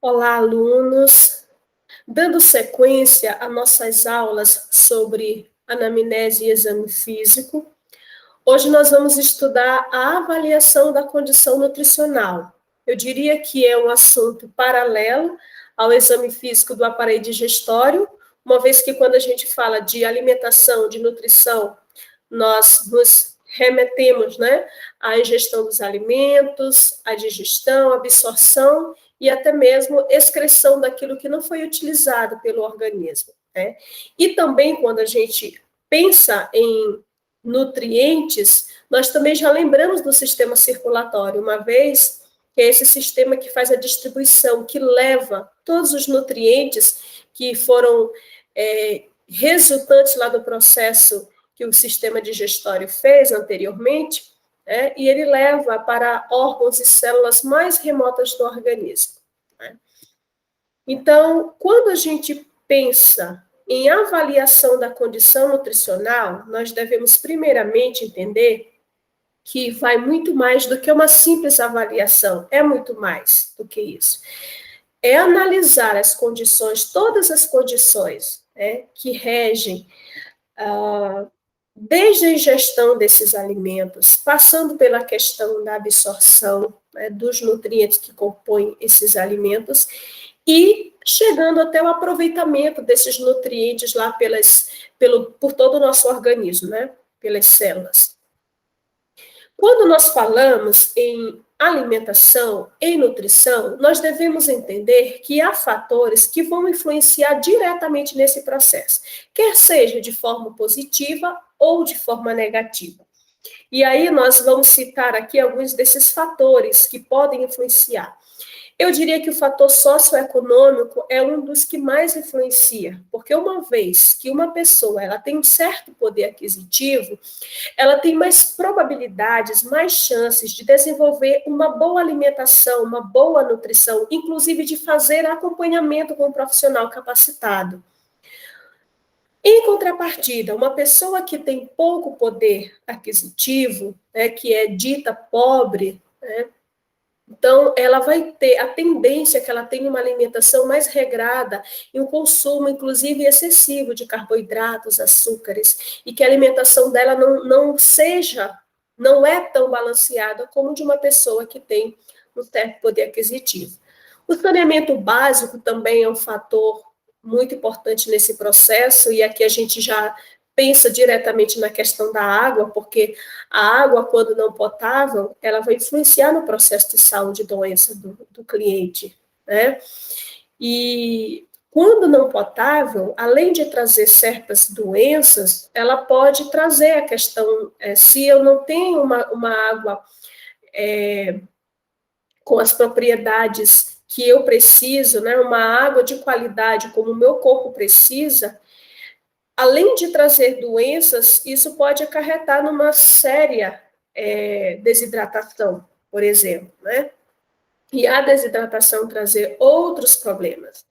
Olá, alunos! Dando sequência a nossas aulas sobre anamnese e exame físico, hoje nós vamos estudar a avaliação da condição nutricional. Eu diria que é um assunto paralelo ao exame físico do aparelho digestório, uma vez que quando a gente fala de alimentação, de nutrição, nós nos remetemos, à ingestão dos alimentos, à digestão, absorção e até mesmo excreção daquilo que não foi utilizado pelo organismo. E também, quando a gente pensa em nutrientes, nós também já lembramos do sistema circulatório, uma vez que é esse sistema que faz a distribuição, que leva todos os nutrientes que foram resultantes lá do processo que o sistema digestório fez anteriormente, e ele leva para órgãos e células mais remotas do organismo. Então, quando a gente pensa em avaliação da condição nutricional, nós devemos primeiramente entender que vai muito mais do que uma simples avaliação, é muito mais do que isso. É analisar as condições, todas as condições que regem desde a ingestão desses alimentos, passando pela questão da absorção dos nutrientes que compõem esses alimentos e chegando até o aproveitamento desses nutrientes lá por todo o nosso organismo, pelas células. Quando nós falamos em alimentação, em nutrição, nós devemos entender que há fatores que vão influenciar diretamente nesse processo, quer seja de forma positiva ou de forma negativa. E aí nós vamos citar aqui alguns desses fatores que podem influenciar. Eu diria que o fator socioeconômico é um dos que mais influencia, porque uma vez que uma pessoa ela tem um certo poder aquisitivo, ela tem mais probabilidades, mais chances de desenvolver uma boa alimentação, uma boa nutrição, inclusive de fazer acompanhamento com um profissional capacitado. Em contrapartida, uma pessoa que tem pouco poder aquisitivo, que é dita pobre, então, ela vai ter a tendência que ela tenha uma alimentação mais regrada e um consumo, inclusive, excessivo de carboidratos, açúcares, e que a alimentação dela não é tão balanceada como de uma pessoa que tem um certo poder aquisitivo. O saneamento básico também é um fator muito importante nesse processo, e aqui a gente já pensa diretamente na questão da água, porque a água, quando não potável, ela vai influenciar no processo de saúde e doença do cliente, E quando não potável, além de trazer certas doenças, ela pode trazer a questão, se eu não tenho uma água com as propriedades que eu preciso, uma água de qualidade como o meu corpo precisa, além de trazer doenças, isso pode acarretar numa séria desidratação, por exemplo, E a desidratação trazer outros problemas.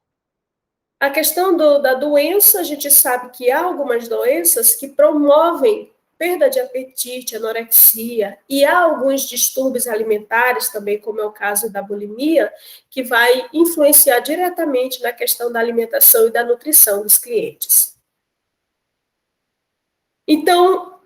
A questão da doença, a gente sabe que há algumas doenças que promovem perda de apetite, anorexia, e há alguns distúrbios alimentares também, como é o caso da bulimia, que vai influenciar diretamente na questão da alimentação e da nutrição dos clientes. Então,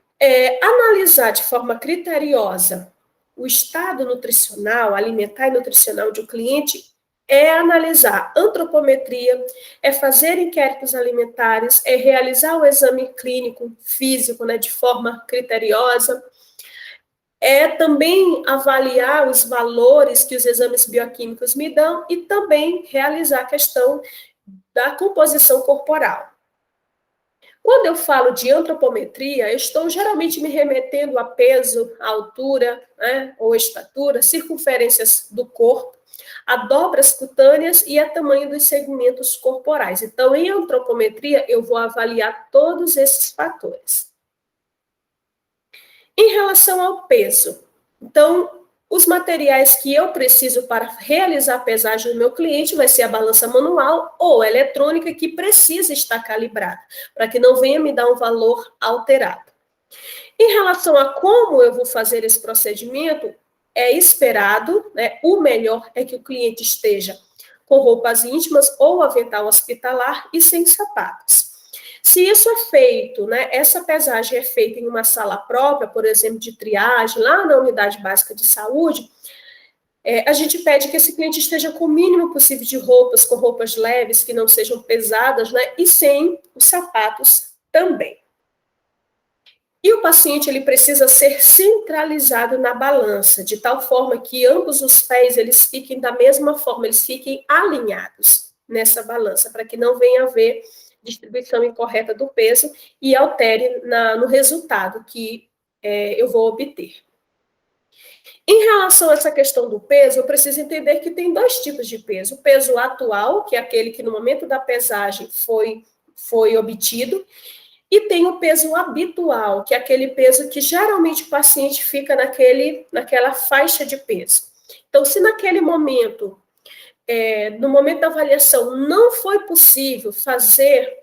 analisar de forma criteriosa o estado nutricional, alimentar e nutricional de um cliente é analisar antropometria, é fazer inquéritos alimentares, é realizar o exame clínico físico, de forma criteriosa, é também avaliar os valores que os exames bioquímicos me dão e também realizar a questão da composição corporal. Quando eu falo de antropometria, eu estou geralmente me remetendo a peso, a altura, ou estatura, circunferências do corpo, a dobras cutâneas e a tamanho dos segmentos corporais. Então, em antropometria, eu vou avaliar todos esses fatores. Em relação ao peso, então, os materiais que eu preciso para realizar a pesagem do meu cliente vai ser a balança manual ou eletrônica, que precisa estar calibrada, para que não venha me dar um valor alterado. Em relação a como eu vou fazer esse procedimento, é esperado, o melhor é que o cliente esteja com roupas íntimas ou avental hospitalar e sem sapatos. Se isso é feito, né, essa pesagem é feita em uma sala própria, por exemplo, de triagem, lá na unidade básica de saúde, a gente pede que esse cliente esteja com o mínimo possível de roupas, com roupas leves, que não sejam pesadas, né, e sem os sapatos também. E o paciente ele precisa ser centralizado na balança, de tal forma que ambos os pés eles fiquem da mesma forma, eles fiquem alinhados nessa balança, para que não venha a haver distribuição incorreta do peso e altere no resultado que eu vou obter. Em relação a essa questão do peso, eu preciso entender que tem dois tipos de peso. O peso atual, que é aquele que no momento da pesagem foi obtido, e tem o peso habitual, que é aquele peso que geralmente o paciente fica naquela faixa de peso. Então, se naquele momento, no momento da avaliação, não foi possível fazer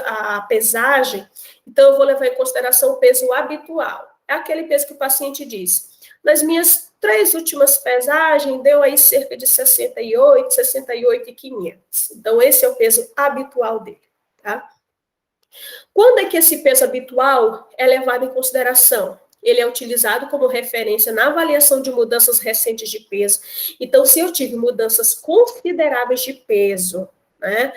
a pesagem, então eu vou levar em consideração o peso habitual. É aquele peso que o paciente diz: nas minhas 3 últimas pesagens, deu aí cerca de 68,500. Então, esse é o peso habitual dele, tá? Quando é que esse peso habitual é levado em consideração? Ele é utilizado como referência na avaliação de mudanças recentes de peso. Então, se eu tive mudanças consideráveis de peso, né,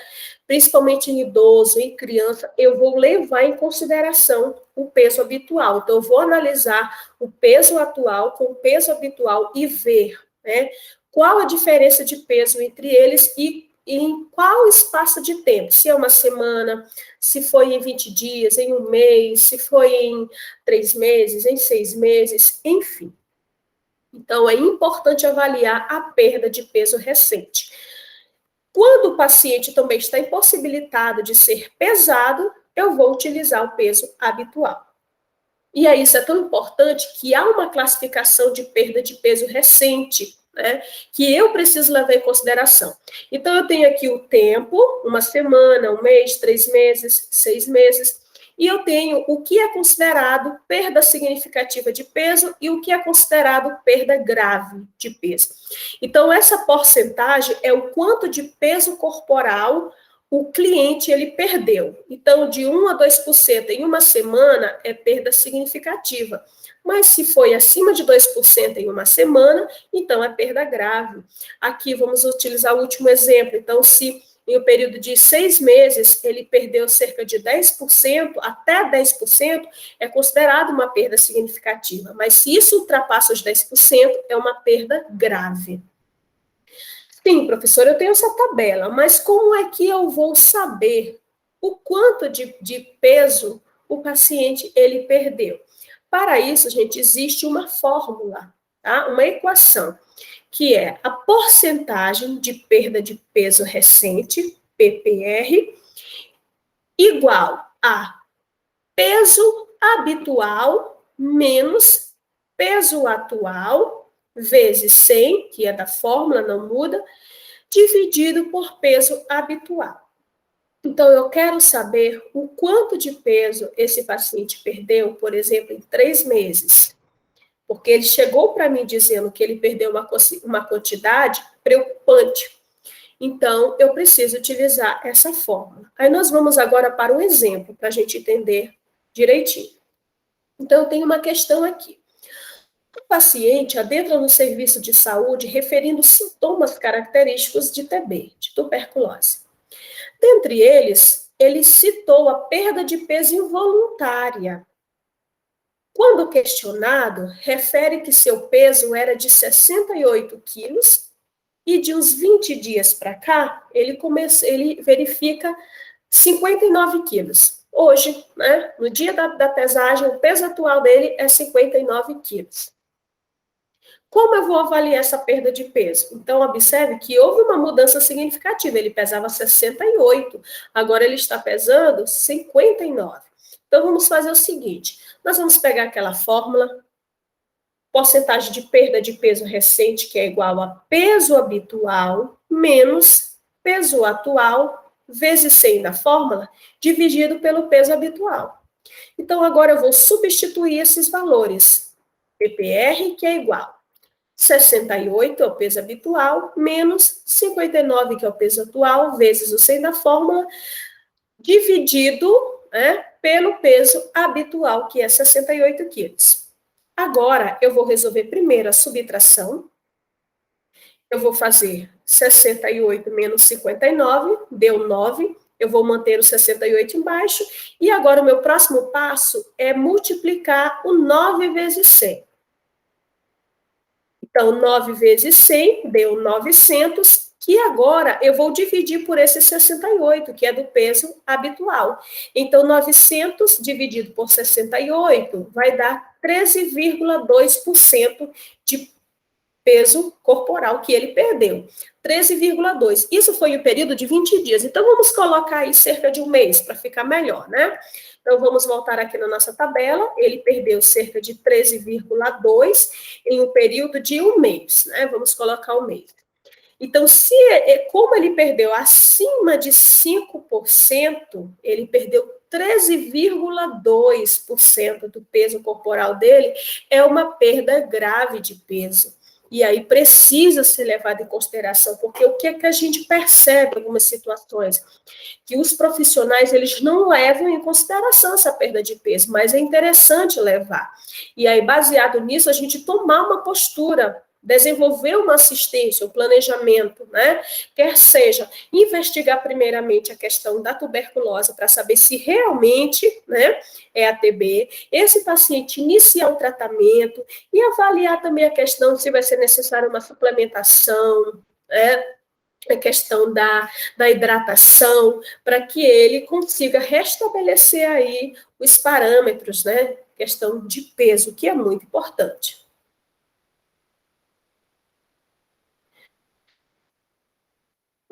principalmente em idoso, em criança, eu vou levar em consideração o peso habitual. Então, eu vou analisar o peso atual com o peso habitual e ver, né, qual a diferença de peso entre eles e em qual espaço de tempo, se é uma semana, se foi em 20 dias, em um mês, se foi em 3 meses, em 6 meses, enfim. Então, é importante avaliar a perda de peso recente. Quando o paciente também está impossibilitado de ser pesado, eu vou utilizar o peso habitual. E aí, isso é tão importante que há uma classificação de perda de peso recente, né, que eu preciso levar em consideração. Então, eu tenho aqui o tempo, uma semana, um mês, 3 meses, 6 meses, e eu tenho o que é considerado perda significativa de peso e o que é considerado perda grave de peso. Então, essa porcentagem é o quanto de peso corporal o cliente ele perdeu. Então, de 1 a 2% em uma semana é perda significativa. Mas se foi acima de 2% em uma semana, então é perda grave. Aqui vamos utilizar o último exemplo. Então, se em um período de 6 meses ele perdeu cerca de 10%, até 10%, é considerado uma perda significativa. Mas se isso ultrapassa os 10%, é uma perda grave. Sim, professor, eu tenho essa tabela, mas como é que eu vou saber o quanto de peso o paciente ele perdeu? Para isso, gente, existe uma fórmula, tá? Uma equação, que é a porcentagem de perda de peso recente, PPR, igual a peso habitual menos peso atual, vezes 100, que é da fórmula, não muda, dividido por peso habitual. Então, eu quero saber o quanto de peso esse paciente perdeu, por exemplo, em 3 meses. Porque ele chegou para mim dizendo que ele perdeu uma quantidade preocupante. Então, eu preciso utilizar essa fórmula. Aí nós vamos agora para um exemplo, para a gente entender direitinho. Então, eu tenho uma questão aqui. O paciente adentra no serviço de saúde referindo sintomas característicos de TB, de tuberculose. Dentre eles, ele citou a perda de peso involuntária. Quando questionado, refere que seu peso era de 68 quilos e de uns 20 dias para cá, ele verifica 59 quilos. Hoje, né, no dia da pesagem, o peso atual dele é 59 quilos. Como eu vou avaliar essa perda de peso? Então, observe que houve uma mudança significativa. Ele pesava 68, agora ele está pesando 59. Então, vamos fazer o seguinte. Nós vamos pegar aquela fórmula, porcentagem de perda de peso recente, que é igual a peso habitual menos peso atual, vezes 100 da fórmula, dividido pelo peso habitual. Então, agora eu vou substituir esses valores. PPR, que é igual 68 é o peso habitual, menos 59, que é o peso atual, vezes o 100 da fórmula, dividido, né, pelo peso habitual, que é 68 quilos. Agora, eu vou resolver primeiro a subtração. Eu vou fazer 68 menos 59, deu 9. Eu vou manter o 68 embaixo. E agora, o meu próximo passo é multiplicar o 9 vezes 100. Então, 9 vezes 100 deu 900. E agora, eu vou dividir por esse 68, que é do peso habitual. Então, 900 dividido por 68 vai dar 13,2% de peso corporal que ele perdeu. 13,2. Isso foi o período de 20 dias. Então, vamos colocar aí cerca de um mês, para ficar melhor, né? Então, vamos voltar aqui na nossa tabela. Ele perdeu cerca de 13,2 em um período de um mês, né? Vamos colocar um mês. Então, como ele perdeu acima de 5%, ele perdeu 13,2% do peso corporal dele, é uma perda grave de peso. E aí precisa ser levado em consideração, porque o que é que a gente percebe em algumas situações? Que os profissionais, eles não levam em consideração essa perda de peso, mas é interessante levar. E aí, baseado nisso, a gente tomar uma postura, desenvolver uma assistência, um planejamento, né? Quer seja investigar primeiramente a questão da tuberculose para saber se realmente, né, é a TB, esse paciente iniciar o tratamento e avaliar também a questão se vai ser necessária uma suplementação, né? A questão da hidratação, para que ele consiga restabelecer aí os parâmetros, né? Questão de peso, que é muito importante.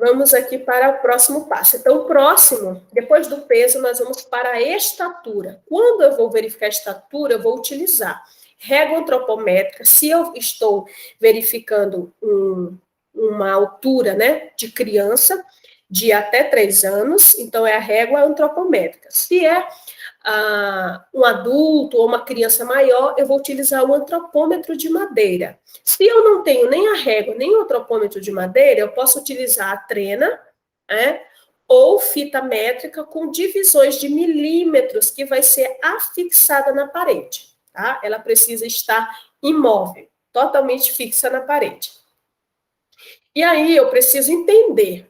Vamos aqui para o próximo passo. Então, o próximo, depois do peso, nós vamos para a estatura. Quando eu vou verificar a estatura, eu vou utilizar régua antropométrica. Se eu estou verificando uma altura, né, de criança, de até 3 anos, então é a régua antropométrica. Se é um adulto ou uma criança maior, eu vou utilizar o antropômetro de madeira. Se eu não tenho nem a régua, nem o antropômetro de madeira, eu posso utilizar a trena, né, ou fita métrica com divisões de milímetros, que vai ser afixada na parede, tá? Ela precisa estar imóvel, totalmente fixa na parede. E aí eu preciso entender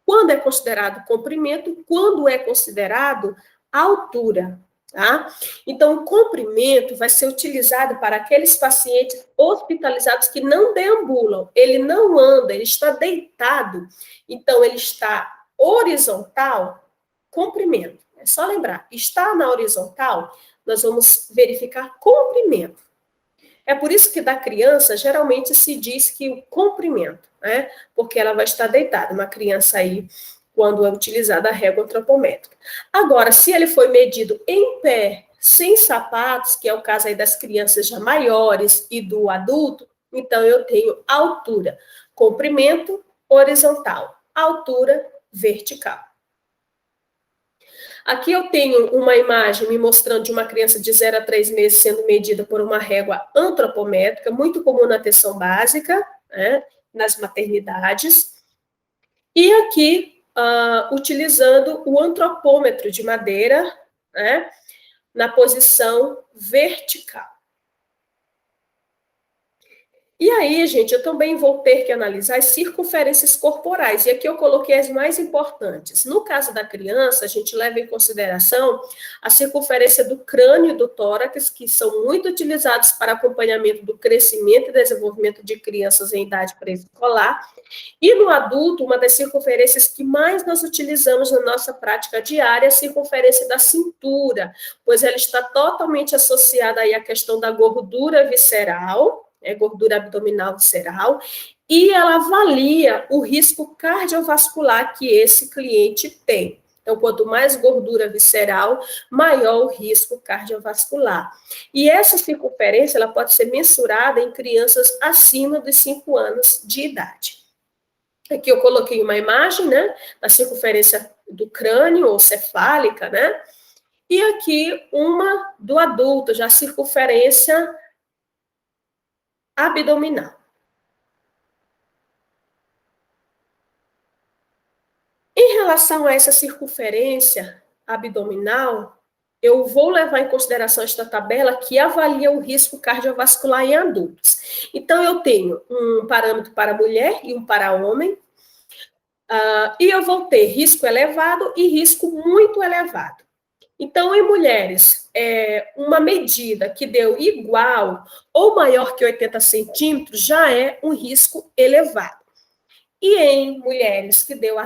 quando é considerado comprimento, quando é considerado altura, tá? Então, o comprimento vai ser utilizado para aqueles pacientes hospitalizados que não deambulam, ele não anda, ele está deitado, então ele está horizontal, comprimento. É só lembrar, está na horizontal, nós vamos verificar comprimento. É por isso que da criança, geralmente se diz que o comprimento, né? Porque ela vai estar deitada, uma criança aí, quando é utilizada a régua antropométrica. Agora, se ele foi medido em pé, sem sapatos, que é o caso aí das crianças já maiores e do adulto, então eu tenho altura, comprimento horizontal, altura vertical. Aqui eu tenho uma imagem me mostrando de uma criança de 0 a 3 meses sendo medida por uma régua antropométrica, muito comum na atenção básica, né, nas maternidades. E aqui, utilizando o antropômetro de madeira, né, na posição vertical. E aí, gente, eu também vou ter que analisar as circunferências corporais, e aqui eu coloquei as mais importantes. No caso da criança, a gente leva em consideração a circunferência do crânio e do tórax, que são muito utilizados para acompanhamento do crescimento e desenvolvimento de crianças em idade pré-escolar. E no adulto, uma das circunferências que mais nós utilizamos na nossa prática diária é a circunferência da cintura, pois ela está totalmente associada aí à questão da gordura visceral, gordura abdominal visceral, e ela avalia o risco cardiovascular que esse cliente tem. Então, quanto mais gordura visceral, maior o risco cardiovascular. E essa circunferência, ela pode ser mensurada em crianças acima dos 5 anos de idade. Aqui eu coloquei uma imagem, né, da circunferência do crânio, ou cefálica, né, e aqui uma do adulto, já circunferência abdominal. relação a essa circunferência abdominal, eu vou levar em consideração esta tabela que avalia o risco cardiovascular em adultos. Então, eu tenho um parâmetro para mulher e um para homem, e eu vou ter risco elevado e risco muito elevado. Então, em mulheres, uma medida que deu igual ou maior que 80 centímetros já é um risco elevado. E em mulheres que deu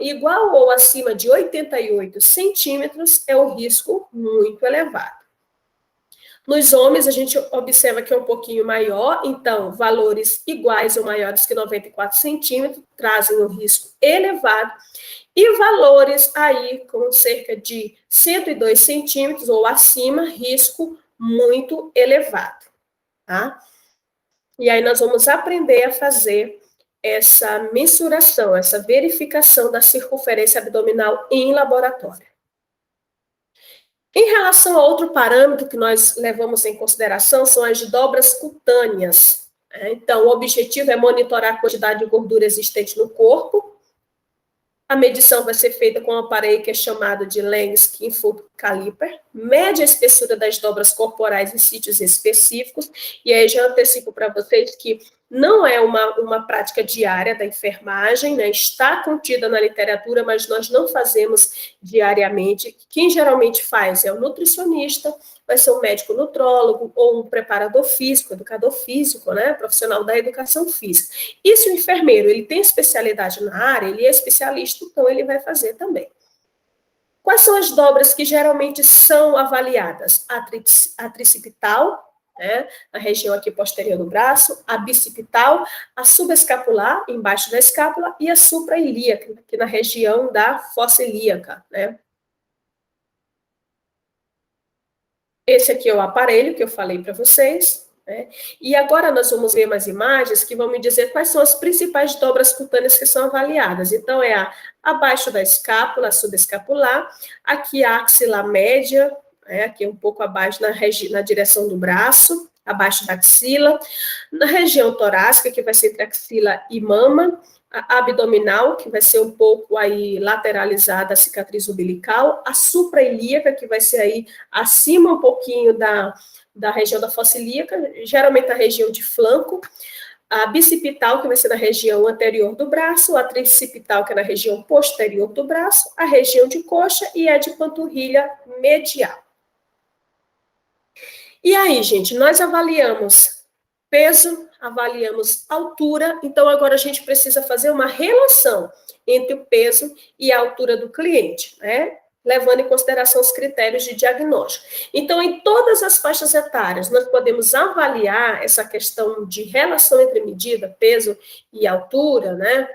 igual ou acima de 88 centímetros, é um risco muito elevado. Nos homens, a gente observa que é um pouquinho maior, então, valores iguais ou maiores que 94 centímetros trazem um risco elevado, e valores aí com cerca de 102 centímetros ou acima, risco muito elevado, tá? E aí nós vamos aprender a fazer essa mensuração, essa verificação da circunferência abdominal em laboratório. Em relação a outro parâmetro que nós levamos em consideração, são as dobras cutâneas. Então, o objetivo é monitorar a quantidade de gordura existente no corpo. A medição vai ser feita com um aparelho que é chamado de Lange Foot Caliper, mede a espessura das dobras corporais em sítios específicos, e aí já antecipo para vocês que não é uma prática diária da enfermagem, né? Está contida na literatura, mas nós não fazemos diariamente. Quem geralmente faz é o nutricionista, vai ser um médico nutrólogo ou um preparador físico, educador físico, né? Profissional da educação física. E se o enfermeiro ele tem especialidade na área, ele é especialista, então ele vai fazer também. Quais são as dobras que geralmente são avaliadas? A tricipital, né, na região aqui posterior do braço, a bicipital, a subescapular, embaixo da escápula, e a suprailíaca, aqui na região da fossa ilíaca, né. Esse aqui é o aparelho que eu falei para vocês, né, e agora nós vamos ver umas imagens que vão me dizer quais são as principais dobras cutâneas que são avaliadas. Então, abaixo da escápula, a subescapular, aqui a axila média, aqui um pouco abaixo, na direção do braço, abaixo da axila, na região torácica, que vai ser entre axila e mama, a abdominal, que vai ser um pouco aí lateralizada a cicatriz umbilical, a suprailíaca, que vai ser aí acima um pouquinho da região da fossa ilíaca, geralmente a região de flanco, a bicipital, que vai ser na região anterior do braço, a tricipital, que é na região posterior do braço, a região de coxa e a de panturrilha medial. E aí, gente, nós avaliamos peso, avaliamos altura, então agora a gente precisa fazer uma relação entre o peso e a altura do cliente, né? Levando em consideração os critérios de diagnóstico. Então, em todas as faixas etárias, nós podemos avaliar essa questão de relação entre medida, peso e altura, né?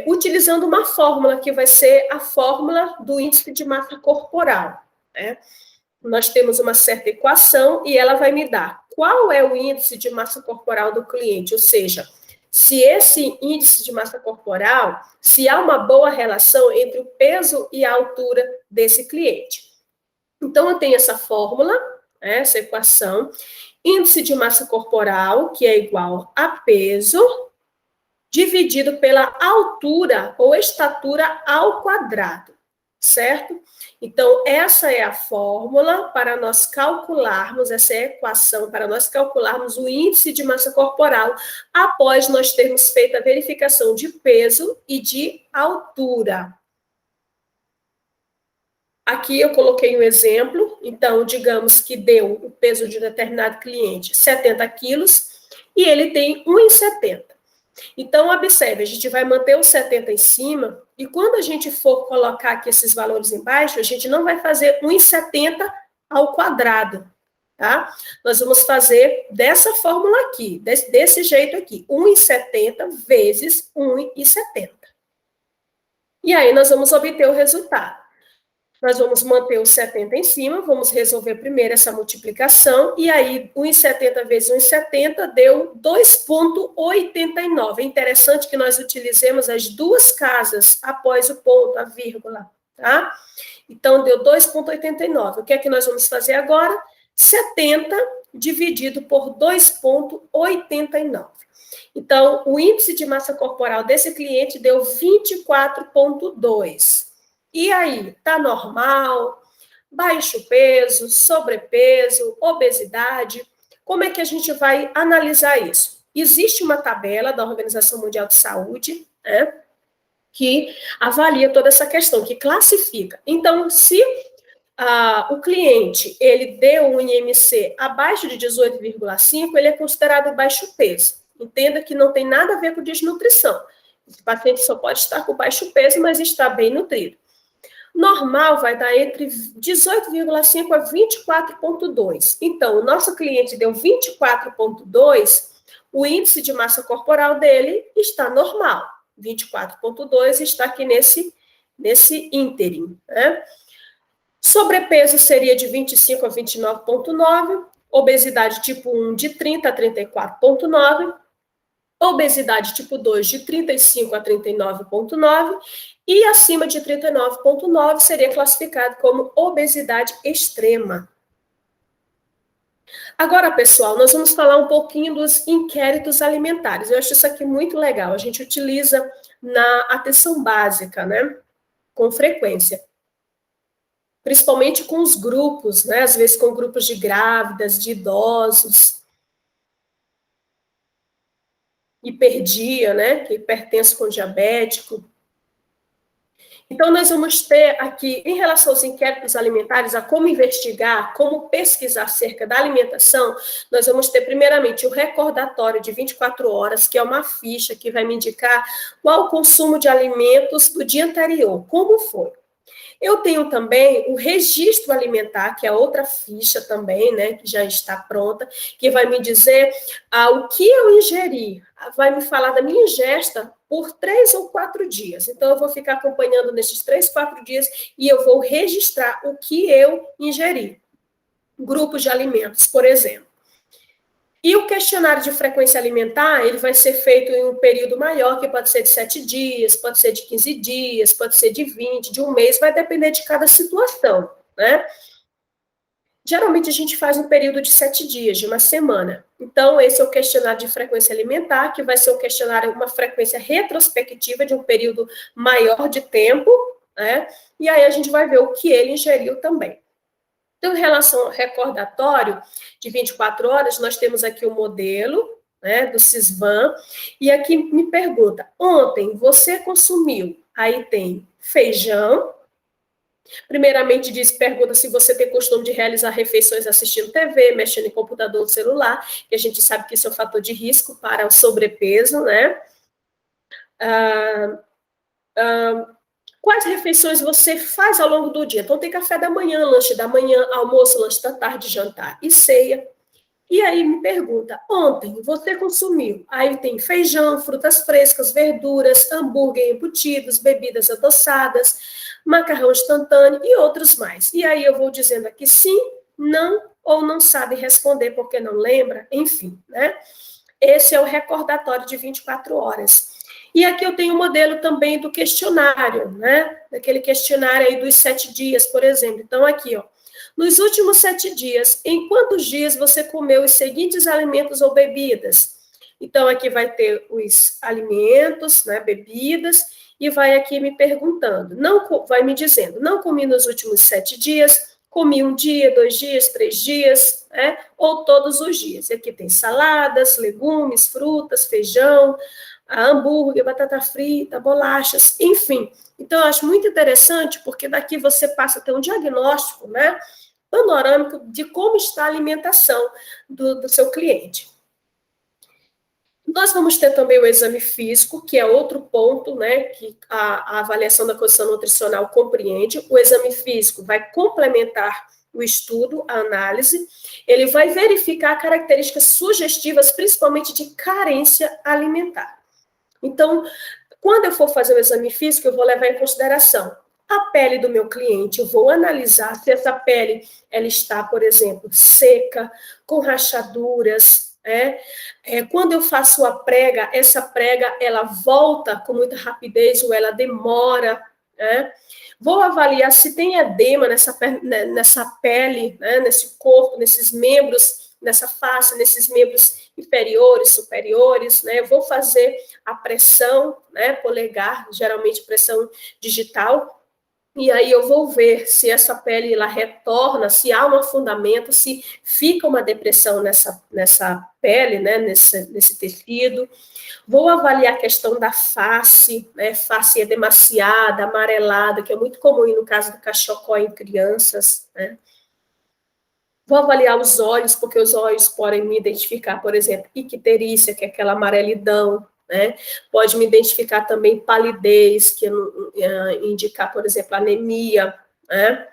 Utilizando uma fórmula que vai ser a fórmula do índice de massa corporal, né? Nós temos uma certa equação e ela vai me dar qual é o índice de massa corporal do cliente, ou seja, se esse índice de massa corporal, se há uma boa relação entre o peso e a altura desse cliente. Então, eu tenho essa fórmula, essa equação, índice de massa corporal, que é igual a peso, dividido pela altura ou estatura ao quadrado, certo? Então, essa é a fórmula para nós calcularmos, essa é a equação para nós calcularmos o índice de massa corporal após nós termos feito a verificação de peso e de altura. Aqui eu coloquei um exemplo, então, digamos que deu o peso de um determinado cliente 70 quilos e ele tem 1,70. Então, observe, a gente vai manter os 70 em cima, e quando a gente for colocar aqui esses valores embaixo, a gente não vai fazer 1,70 ao quadrado, tá? Nós vamos fazer dessa fórmula aqui, desse jeito aqui, 1,70 vezes 1,70. E aí, nós vamos obter o resultado. Nós vamos manter os 70 em cima, vamos resolver primeiro essa multiplicação, e aí 1,70 vezes 1,70 deu 2,89. É interessante que nós utilizemos as duas casas após o ponto, a vírgula, tá? Então, deu 2,89. O que é que nós vamos fazer agora? 70 dividido por 2,89. Então, o índice de massa corporal desse cliente deu 24,2. E aí, tá normal? Baixo peso, sobrepeso, obesidade? Como é que a gente vai analisar isso? Existe uma tabela da Organização Mundial de Saúde, né, que avalia toda essa questão, que classifica. Então, se o cliente ele deu um IMC abaixo de 18,5, ele é considerado baixo peso. Entenda que não tem nada a ver com desnutrição. O paciente só pode estar com baixo peso, mas está bem nutrido. Normal vai dar entre 18,5 a 24,2. Então, o nosso cliente deu 24,2, o índice de massa corporal dele está normal. 24,2 está aqui nesse ínterim, né? Sobrepeso seria de 25 a 29,9, obesidade tipo 1 de 30 a 34,9, obesidade tipo 2 de 35 a 39,9 e acima de 39,9 seria classificado como obesidade extrema. Agora, pessoal, nós vamos falar um pouquinho dos inquéritos alimentares. Eu acho isso aqui muito legal. A gente utiliza na atenção básica, né? Com frequência. Principalmente com os grupos, né? Às vezes com grupos de grávidas, de idosos. Hiperdia, né? Que é hipertenso com diabético. Então, nós vamos ter aqui, em relação aos inquéritos alimentares, a como investigar, como pesquisar acerca da alimentação, nós vamos ter, primeiramente, o recordatório de 24 horas, que é uma ficha que vai me indicar qual o consumo de alimentos do dia anterior, como foi. Eu tenho também o registro alimentar, que é outra ficha também, né, que já está pronta, que vai me dizer o que eu ingeri, vai me falar da minha ingesta por 3 ou 4 dias. Então, eu vou ficar acompanhando nesses 3, 4 dias e eu vou registrar o que eu ingeri. Grupos de alimentos, por exemplo. E o questionário de frequência alimentar, ele vai ser feito em um período maior, que pode ser de 7 dias, pode ser de 15 dias, pode ser de 20, de um mês, vai depender de cada situação, né? Geralmente a gente faz um período de 7 dias, de uma semana. Então, esse é o questionário de frequência alimentar, que vai ser um questionário, uma frequência retrospectiva de um período maior de tempo, né? E aí a gente vai ver o que ele ingeriu também. Então, em relação ao recordatório de 24 horas, nós temos aqui o modelo, né, do Sysvan, e aqui me pergunta, ontem você consumiu, aí tem feijão, primeiramente pergunta se você tem costume de realizar refeições assistindo TV, mexendo em computador ou celular, que a gente sabe que isso é um fator de risco para o sobrepeso, né? Quais refeições você faz ao longo do dia? Então, tem café da manhã, lanche da manhã, almoço, lanche da tarde, jantar e ceia. E aí me pergunta, ontem você consumiu? Aí tem feijão, frutas frescas, verduras, hambúrguer, embutidos, bebidas adoçadas, macarrão instantâneo e outros mais. E aí eu vou dizendo aqui sim, não ou não sabe responder porque não lembra, enfim, né? Esse é o recordatório de 24 horas. E aqui eu tenho o modelo também do questionário, né? Daquele questionário aí dos 7 dias, por exemplo. Então, aqui, ó. Nos últimos 7 dias, em quantos dias você comeu os seguintes alimentos ou bebidas? Então, aqui vai ter os alimentos, né, bebidas, e vai aqui me perguntando, vai me dizendo, não comi nos últimos 7 dias, comi 1 dia, 2 dias, 3 dias, né, ou todos os dias. E aqui tem saladas, legumes, frutas, feijão, hambúrguer, batata frita, bolachas, enfim. Então, eu acho muito interessante, porque daqui você passa a ter um diagnóstico, né, panorâmico de como está a alimentação do seu cliente. Nós vamos ter também o exame físico, que é outro ponto, né, que a avaliação da condição nutricional compreende. O exame físico vai complementar o estudo, a análise. Ele vai verificar características sugestivas, principalmente de carência alimentar. Então, quando eu for fazer o exame físico, eu vou levar em consideração a pele do meu cliente, eu vou analisar se essa pele ela está, por exemplo, seca, com rachaduras, quando eu faço a prega, essa prega ela volta com muita rapidez ou ela demora, né? Vou avaliar se tem edema nessa pele, né, nesse corpo, nesses membros nessa face, nesses membros inferiores, superiores, né? Eu vou fazer a pressão, né, polegar, geralmente pressão digital, e aí eu vou ver se essa pele ela retorna, se há um afundamento, se fica uma depressão nessa pele, né, nesse tecido. Vou avaliar a questão da face, né, face edemaciada, amarelada, que é muito comum no caso do cachocó em crianças, né. Vou avaliar os olhos, porque os olhos podem me identificar, por exemplo, icterícia, que é aquela amarelidão, né? Pode me identificar também palidez, que indicar, por exemplo, anemia, né?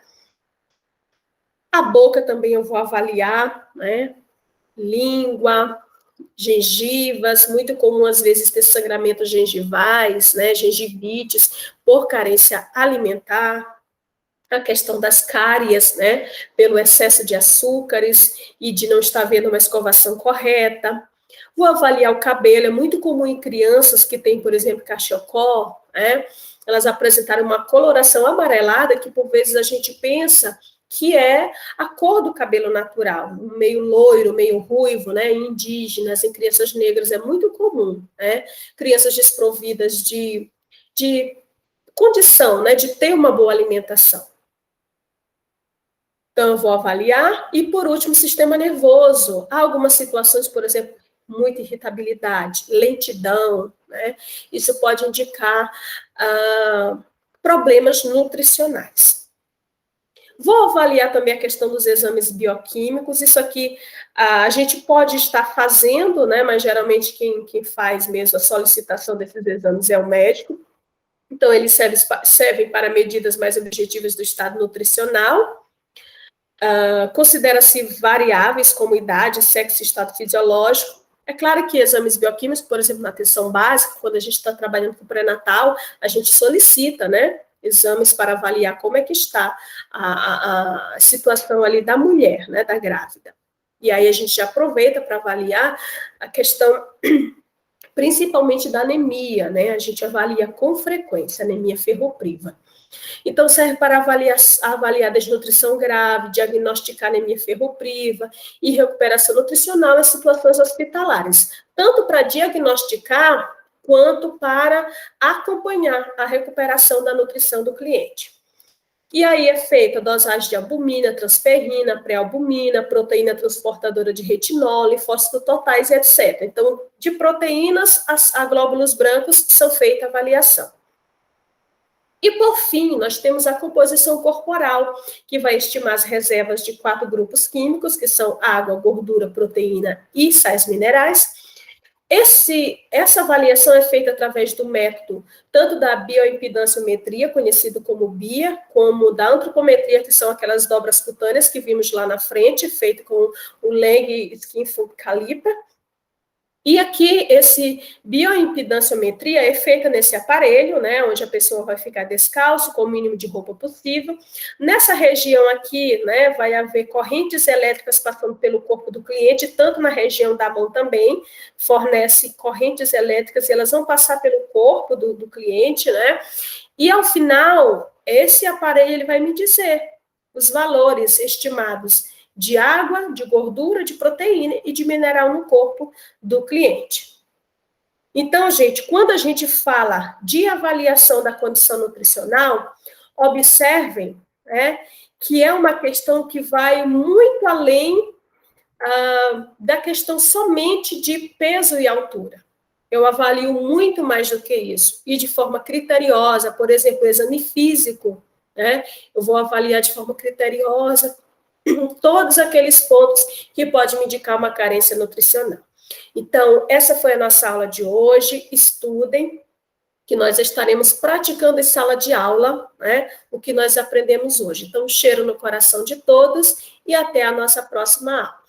A boca também eu vou avaliar, né? Língua, gengivas, muito comum às vezes ter sangramentos gengivais, né? Gengivites, por carência alimentar. A questão das cárias, né, pelo excesso de açúcares e de não estar vendo uma escovação correta. Vou avaliar o cabelo, é muito comum em crianças que têm, por exemplo, cachecol, né, elas apresentaram uma coloração amarelada que por vezes a gente pensa que é a cor do cabelo natural, meio loiro, meio ruivo, né, em indígenas, em crianças negras é muito comum, né, crianças desprovidas de condição, né, de ter uma boa alimentação. Então, eu vou avaliar. E, por último, sistema nervoso. Há algumas situações, por exemplo, muita irritabilidade, lentidão, né? Isso pode indicar problemas nutricionais. Vou avaliar também a questão dos exames bioquímicos. Isso aqui a gente pode estar fazendo, né? Mas geralmente quem faz mesmo a solicitação desses exames é o médico. Então, eles servem para medidas mais objetivas do estado nutricional. Considera-se variáveis como idade, sexo e estado fisiológico. É claro que exames bioquímicos, por exemplo, na atenção básica, quando a gente está trabalhando com pré-natal, a gente solicita, né, exames para avaliar como é que está a situação ali da mulher, né, da grávida. E aí a gente já aproveita para avaliar a questão, principalmente da anemia, né, a gente avalia com frequência a anemia ferropriva. Então, serve para avaliar desnutrição grave, diagnosticar anemia ferropriva e recuperação nutricional em situações hospitalares, tanto para diagnosticar quanto para acompanhar a recuperação da nutrição do cliente. E aí é feita a dosagem de albumina, transferrina, pré-albumina, proteína transportadora de retinol, linfócitos totais, etc. Então, de proteínas a glóbulos brancos são feita a avaliação. E, por fim, nós temos a composição corporal, que vai estimar as reservas de 4 grupos químicos, que são água, gordura, proteína e sais minerais. Essa avaliação é feita através do método tanto da bioimpedanciometria, conhecido como BIA, como da antropometria, que são aquelas dobras cutâneas que vimos lá na frente, feito com o Lang Skin Fold Caliper. E aqui, esse bioimpedanciometria é feita nesse aparelho, né, onde a pessoa vai ficar descalço, com o mínimo de roupa possível. Nessa região aqui, né, vai haver correntes elétricas passando pelo corpo do cliente, tanto na região da mão também, fornece correntes elétricas, e elas vão passar pelo corpo do cliente, né, e ao final, esse aparelho ele vai me dizer os valores estimados de água, de gordura, de proteína e de mineral no corpo do cliente. Então, gente, quando a gente fala de avaliação da condição nutricional, observem, né, que é uma questão que vai muito além da questão somente de peso e altura. Eu avalio muito mais do que isso, e de forma criteriosa, por exemplo, o exame físico, né, eu vou avaliar de forma criteriosa todos aqueles pontos que podem me indicar uma carência nutricional. Então, essa foi a nossa aula de hoje. Estudem, que nós estaremos praticando em sala de aula, né, o que nós aprendemos hoje. Então, um cheiro no coração de todos e até a nossa próxima aula.